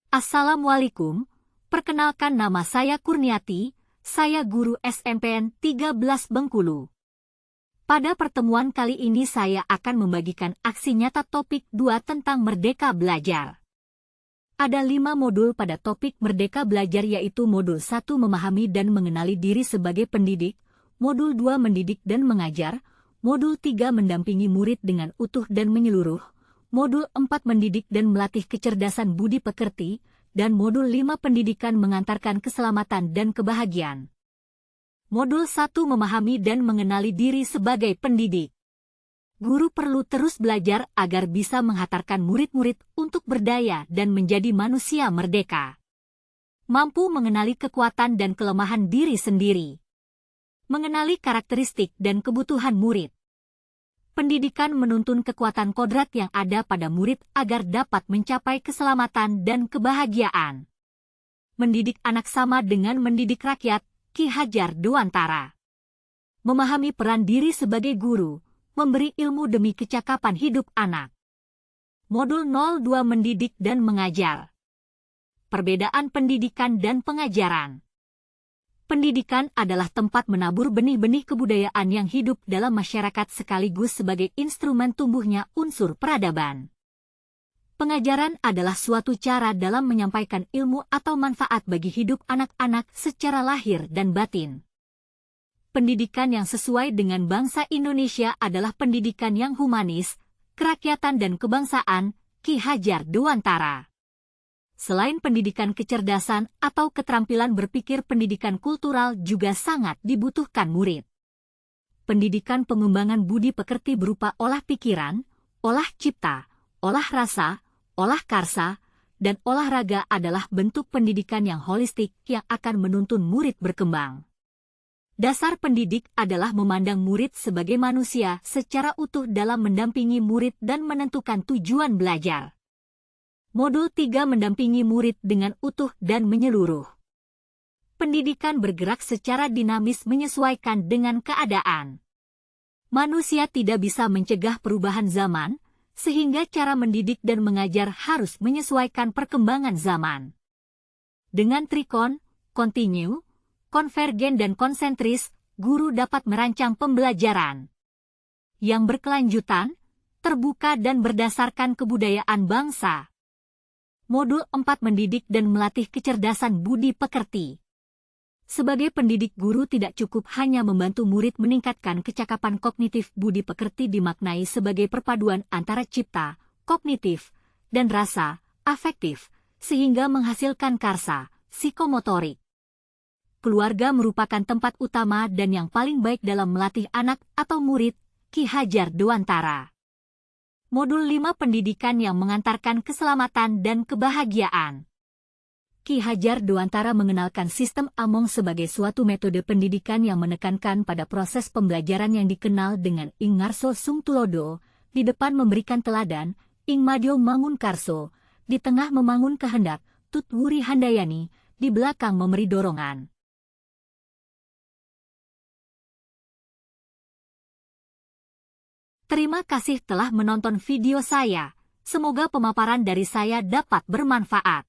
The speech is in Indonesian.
Assalamualaikum, perkenalkan nama saya Kurniati, saya guru SMPN 13 Bengkulu. Pada pertemuan kali ini saya akan membagikan aksi nyata topik 2 tentang Merdeka Belajar. Ada 5 modul pada topik Merdeka Belajar yaitu Modul 1 memahami dan mengenali diri sebagai pendidik, Modul 2 mendidik dan mengajar, Modul 3 mendampingi murid dengan utuh dan menyeluruh, Modul 4 mendidik dan melatih kecerdasan budi pekerti, dan Modul 5 pendidikan mengantarkan keselamatan dan kebahagiaan. Modul 1 memahami dan mengenali diri sebagai pendidik. Guru perlu terus belajar agar bisa menghantarkan murid-murid untuk berdaya dan menjadi manusia merdeka. Mampu mengenali kekuatan dan kelemahan diri sendiri. Mengenali karakteristik dan kebutuhan murid. Pendidikan menuntun kekuatan kodrat yang ada pada murid agar dapat mencapai keselamatan dan kebahagiaan. Mendidik anak sama dengan mendidik rakyat, Ki Hajar Dewantara. Memahami peran diri sebagai guru, memberi ilmu demi kecakapan hidup anak. Modul 02 mendidik dan mengajar. Perbedaan pendidikan dan pengajaran. Pendidikan adalah tempat menabur benih-benih kebudayaan yang hidup dalam masyarakat sekaligus sebagai instrumen tumbuhnya unsur peradaban. Pengajaran adalah suatu cara dalam menyampaikan ilmu atau manfaat bagi hidup anak-anak secara lahir dan batin. Pendidikan yang sesuai dengan bangsa Indonesia adalah pendidikan yang humanis, kerakyatan dan kebangsaan, Ki Hajar Dewantara. Selain pendidikan kecerdasan atau keterampilan berpikir, pendidikan kultural juga sangat dibutuhkan murid. Pendidikan pengembangan budi pekerti berupa olah pikiran, olah cipta, olah rasa, olah karsa, dan olahraga adalah bentuk pendidikan yang holistik yang akan menuntun murid berkembang. Dasar pendidik adalah memandang murid sebagai manusia secara utuh dalam mendampingi murid dan menentukan tujuan belajar. Modul 3 mendampingi murid dengan utuh dan menyeluruh. Pendidikan bergerak secara dinamis menyesuaikan dengan keadaan. Manusia tidak bisa mencegah perubahan zaman, sehingga cara mendidik dan mengajar harus menyesuaikan perkembangan zaman. Dengan trikon, kontinu, konvergen dan konsentris, guru dapat merancang pembelajaran yang berkelanjutan, terbuka dan berdasarkan kebudayaan bangsa. Modul 4 mendidik dan melatih kecerdasan budi pekerti. Sebagai pendidik, guru tidak cukup hanya membantu murid meningkatkan kecakapan kognitif. Budi pekerti dimaknai sebagai perpaduan antara cipta, kognitif, dan rasa, afektif, sehingga menghasilkan karsa, psikomotorik. Keluarga merupakan tempat utama dan yang paling baik dalam melatih anak atau murid, Ki Hajar Dewantara. Modul 5 pendidikan yang mengantarkan keselamatan dan kebahagiaan. Ki Hajar Dewantara mengenalkan sistem Among sebagai suatu metode pendidikan yang menekankan pada proses pembelajaran yang dikenal dengan Ing Ngarso Sung Tulodo, di depan memberikan teladan, Ing Madyo Mangun Karso, di tengah memangun kehendak, Tut Wuri Handayani, di belakang memberi dorongan. Terima kasih telah menonton video saya. Semoga pemaparan dari saya dapat bermanfaat.